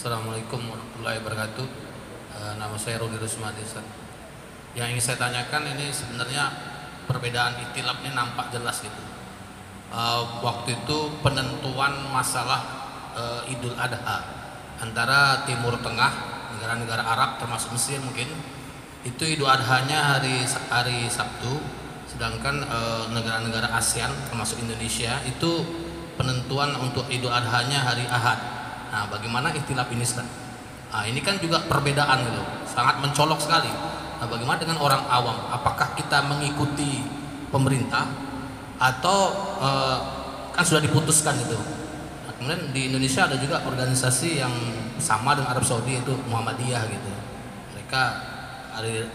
Assalamualaikum warahmatullahi wabarakatuh. Nama saya Rudi Rusmadi. Yang ingin saya tanyakan ini sebenarnya perbedaan ikhtilaf ini nampak jelas gitu. Waktu itu penentuan masalah Idul Adha antara Timur Tengah, negara-negara Arab termasuk Mesir mungkin, itu Idul Adhanya hari Sabtu, sedangkan negara-negara ASEAN termasuk Indonesia itu penentuan untuk Idul Adhanya hari Ahad. Nah, bagaimana ikhtilaf ini, Ustaz? Nah, ini kan juga perbedaan gitu, sangat mencolok sekali. Nah, bagaimana dengan orang awam? Apakah kita mengikuti pemerintah atau kan sudah diputuskan itu? Nah, kemudian di Indonesia ada juga organisasi yang sama dengan Arab Saudi, itu Muhammadiyah gitu. Mereka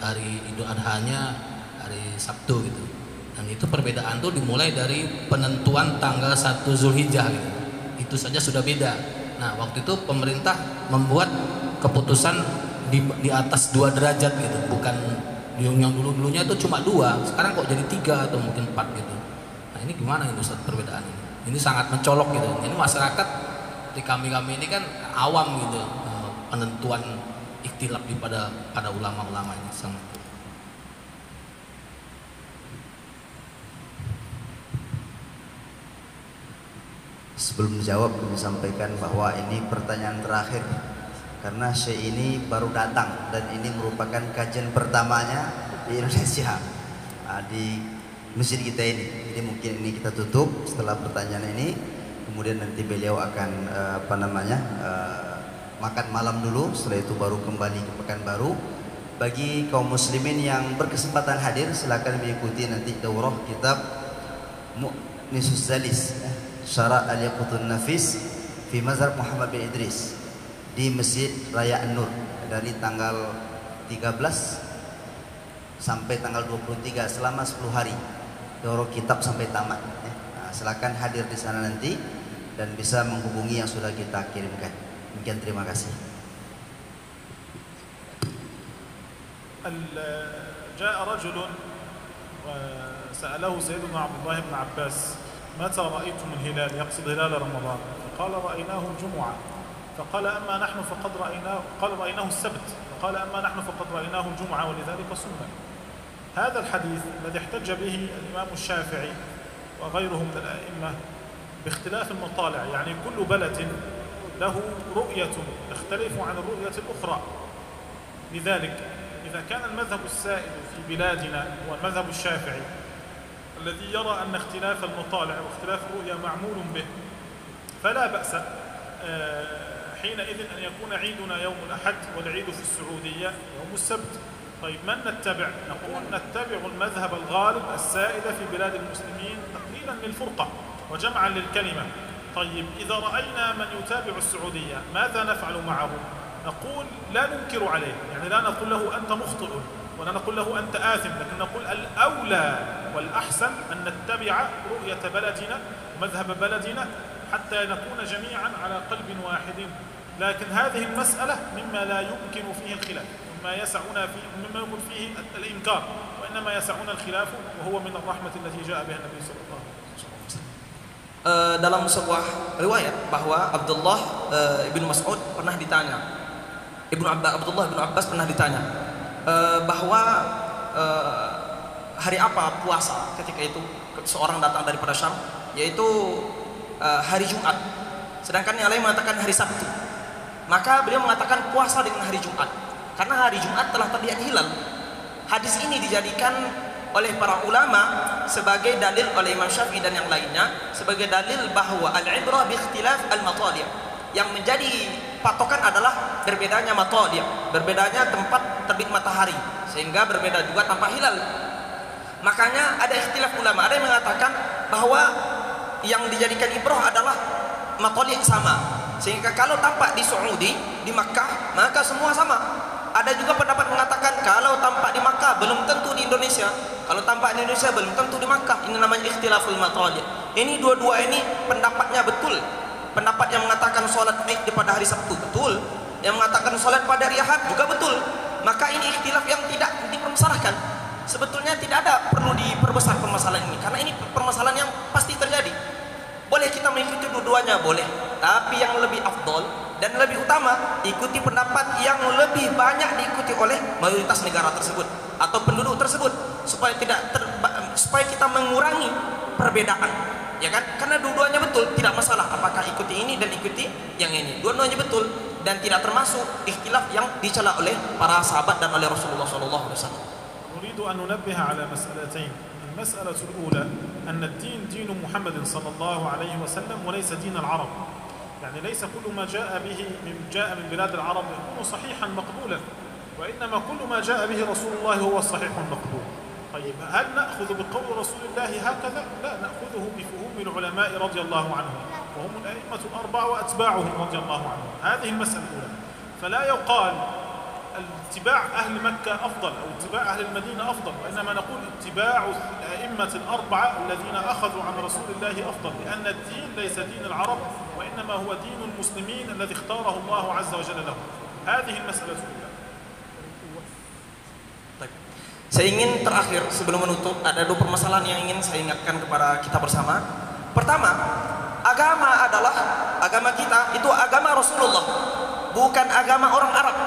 hari Idul Adhanya hari Sabtu gitu. Dan itu perbedaan tuh dimulai dari penentuan tanggal 1 Zulhijjah gitu. Itu saja sudah beda. Nah, waktu itu pemerintah membuat keputusan di atas 2 derajat gitu, bukan yang dulunya itu cuma 2, sekarang kok jadi 3 atau mungkin 4 gitu. Nah, ini gimana ini Ustaz perbedaan ini? Ini sangat mencolok gitu. Ini masyarakat di kami ini kan awam gitu, penentuan ikhtilaf pada ulama-ulama ini sangat. Sebelum dijawab, kami sampaikan bahwa ini pertanyaan terakhir karena Syekh ini baru datang dan ini merupakan kajian pertamanya di Indonesia, di masjid kita ini. Jadi mungkin ini kita tutup setelah pertanyaan ini, kemudian nanti beliau akan makan malam dulu, setelah itu baru kembali ke Pekanbaru. Bagi kaum muslimin yang berkesempatan hadir, silakan mengikuti nanti daurah kitab Mu'nisus Zalis, Syara' Al-Yaqutun Nafis fi Mazhab Muhammad bin Idris di Masjid Raya An-Nur dari tanggal 13 sampai tanggal 23, selama 10 hari daurah kitab sampai tamat. Nah, silakan hadir di sana nanti dan bisa menghubungi yang sudah kita kirimkan. Demikian, terima kasih. جاء رجل وسأله سيدنا عبد الله بن عباس: متى رأيتم الهلال؟ يقصد هلال رمضان. فقال: رأيناه الجمعة. فقال: أما نحن فقد رأيناه. قال: رأيناه السبت. فقال: أما نحن فقد رأيناه الجمعة ولذلك صمنا. هذا الحديث الذي احتج به الإمام الشافعي وغيره من الأئمة باختلاف المطالع، يعني كل بلد له رؤية تختلف عن الرؤية الأخرى. لذلك إذا كان المذهب السائد في بلادنا هو المذهب الشافعي الذي يرى أن اختلاف المطالع واختلاف الرؤيا معمول به، فلا بأس حينئذ أن يكون عيدنا يوم الأحد والعيد في السعودية يوم السبت. طيب، من نتبع؟ نقول نتبع المذهب الغالب السائد في بلاد المسلمين تقليلا للفرقة وجمعا للكلمة. طيب، إذا رأينا من يتابع السعودية ماذا نفعل معه؟ نقول لا ننكر عليه، يعني لا نقول له أنت مخطئ ولا نقول له أنت آثم، لكن نقول الأولى والأحسن أن نتبع رؤية بلدنا ومذهب بلدنا حتى نكون جميعا على قلب واحد. لكن هذه المسألة مما لا يمكن فيه الخلاف، مما يمكن فيه الإنكار، وإنما يسعنا الخلاف، وهو من الرحمة التي جاء بها النبي صلى الله عليه وسلم. Dalam sebuah riwayat bahwa Abdullah ibn Mas'ud pernah ditanya, Abdullah bin Abbas pernah ditanya bahwa hari apa puasa ketika itu seorang datang daripada Syam, yaitu hari Jumat, sedangkan yang lain mengatakan hari Sabtu. Maka beliau mengatakan puasa dengan hari Jumat karena hari Jumat telah terlihat hilal. Hadis ini dijadikan oleh para ulama sebagai dalil, oleh Imam Syafi'i dan yang lainnya sebagai dalil bahwa al-ibrah bi ikhtilaf al-matali'. Yang menjadi patokan adalah berbedanya matali', berbedanya tempat terbit matahari, sehingga berbeda juga tanpa hilal. Makanya ada ikhtilaf ulama, ada yang mengatakan bahwa yang dijadikan ibrah adalah matali' sama, sehingga kalau tampak di Saudi, di Makkah, maka semua sama. Ada juga pendapat mengatakan kalau tampak di Makkah belum tentu di Indonesia, kalau tampak di Indonesia belum tentu di Makkah. Ini namanya ikhtilaful matali'. Ini dua-dua ini pendapatnya betul. Pendapat yang mengatakan sholat Id pada hari Sabtu betul, yang mengatakan sholat pada hari Ahad juga betul. Maka ini ikhtilaf yang tidak dipermasalahkan. Sebetulnya tidak ada perlu diperbesar permasalahan ini, karena ini permasalahan yang pasti terjadi. Boleh kita mengikuti dua-duanya, boleh. Tapi yang lebih afdol dan lebih utama ikuti pendapat yang lebih banyak diikuti oleh mayoritas negara tersebut atau penduduk tersebut, supaya supaya kita mengurangi perbedaan, ya kan? Karena dua-duanya betul, tidak masalah apakah ikuti ini dan ikuti yang ini, dua-duanya betul dan tidak termasuk ikhtilaf yang dicela oleh para sahabat dan oleh Rasulullah SAW. نريد أن ننبه على مسألتين. المسألة الأولى أن الدين دين محمد صلى الله عليه وسلم وليس دين العرب، يعني ليس كل ما جاء من بلاد العرب يكون صحيحا مقبولا، وإنما كل ما جاء به رسول الله هو الصحيح المقبول. طيب هل نأخذ بقول رسول الله هكذا؟ لا، نأخذه بفهوم العلماء رضي الله عنهم، وهم الأئمة الأربعة وأتباعهم رضي الله عنهم. هذه المسألة الأولى. فلا يقال اتباع أهل مكة أفضل أو اتباع أهل المدينة أفضل، وإنما نقول اتباع الأئمة الأربعة الذين أخذوا عن رسول الله أفضل، لأن الدين ليس دين العرب، وإنما هو دين المسلمين الذي اختاره الله عز وجل له. هذه المسألة الأولى. Saya ingin terakhir sebelum menutup, ada dua permasalahan yang ingin saya ingatkan kepada kita bersama. Pertama, agama adalah agama kita itu agama Rasulullah, bukan agama orang Arab.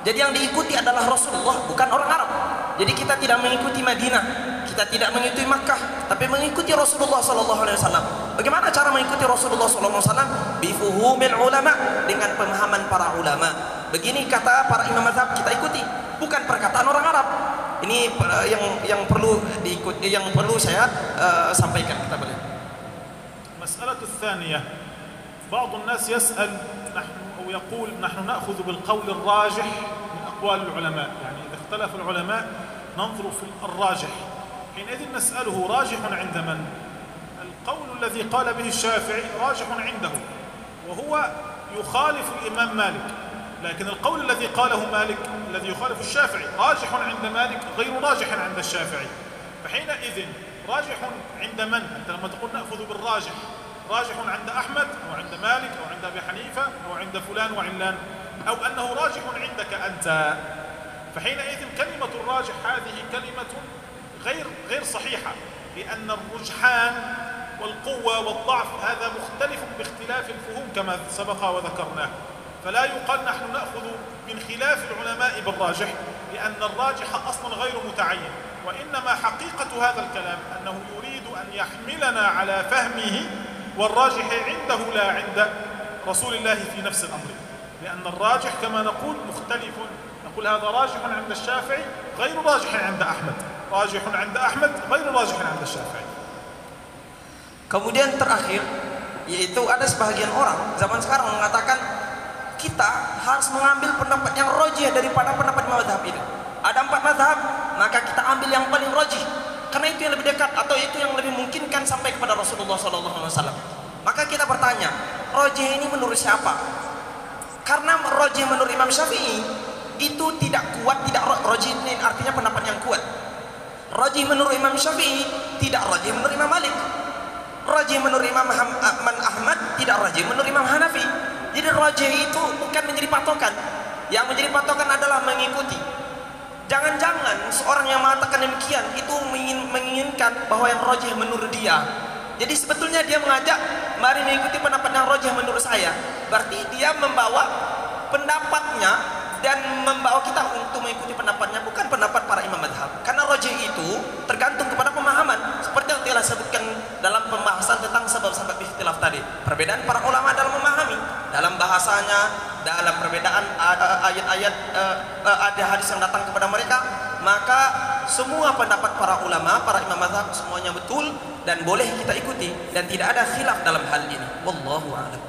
Jadi yang diikuti adalah Rasulullah, bukan orang Arab. Jadi kita tidak mengikuti Madinah, kita tidak mengikuti Makkah, tapi mengikuti Rasulullah SAW. Bagaimana cara mengikuti Rasulullah SAW? Bifuhumil ulama, dengan pemahaman para ulama. Begini kata para imam mazhab, kita ikuti, bukan perkataan orang Arab. Ini yang perlu diikuti, yang perlu saya sampaikan. Kita boleh. المسألة الثانية، بعض الناس يسأل أو يقول نحن نأخذ بالقول الراجح من أقوال العلماء، يعني إذا اختلف العلماء ننظر في الراجح، حينئذ نسأله راجح عند من؟ القول الذي قال به الشافعي راجح عنده وهو يخالف الإمام مالك، لكن القول الذي قاله مالك الذي يخالف الشافعي راجح عند مالك غير راجح عند الشافعي. فحينئذ راجح عند من؟ أنت لما تقول نأخذ بالراجح، راجح عند أحمد أو عند مالك أو عند أبي حنيفة أو عند فلان وعلان، أو أنه راجح عندك أنت. فحينئذ كلمة الراجح هذه كلمة غير صحيحة، لأن الرجحان والقوة والضعف هذا مختلف باختلاف الفهوم كما سبق وذكرناه. فلا يقال نحن نأخذ من خلاف العلماء بالراجح، لأن الراجح أصلا غير متعين، وإنما حقيقة هذا الكلام أنه يريد أن يحملنا على فهمه والراجح عنده لا عند رسول الله في نفس الأمر، لأن الراجح كما نقول مختلف. نقول هذا راجح عند الشافعي غير راجح عند أحمد، راجح عند أحمد غير راجح عند الشافعي. Kemudian terakhir, yaitu ada sebagian orang zaman sekarang mengatakan kita harus mengambil pendapat yang rajih daripada pendapat mazhab itu. Ada 4 mazhab, maka kita ambil yang paling rajih, karena itu yang lebih dekat atau itu yang lebih memungkinkan sampai kepada Rasulullah SAW. Maka kita bertanya, rajih ini menurut siapa? Karena rajih menurut Imam Syafi'i itu tidak kuat, tidak rajih ini artinya pendapat yang kuat. Rajih menurut Imam Syafi'i tidak rajih menurut Imam Malik. Rajih menurut Imam Ahmad tidak rajih menurut Imam Hanafi. Jadi rajih itu bukan menjadi patokan. Yang menjadi patokan adalah mengikuti. Jangan-jangan seorang yang mengatakan demikian itu menginginkan bahwa yang rajih menurut dia. Jadi sebetulnya dia mengajak mari mengikuti pendapat yang rajih menurut saya. Berarti dia membawa pendapatnya dan membawa kita untuk mengikuti pendapatnya, bukan pendapat para imam mazhab. Karena rajih itu tergantung kepada pemahaman, seperti yang telah sebutkan dalam pembahasan tentang sebab-sebab ikhtilaf tadi. Perbedaan para ulama dalam memahami, dalam bahasanya, dalam perbedaan ayat-ayat, ada hadis yang datang kepada mereka. Maka semua pendapat para ulama, para imam mazhab semuanya betul dan boleh kita ikuti, dan tidak ada khilaf dalam hal ini. Wallahu a'lam.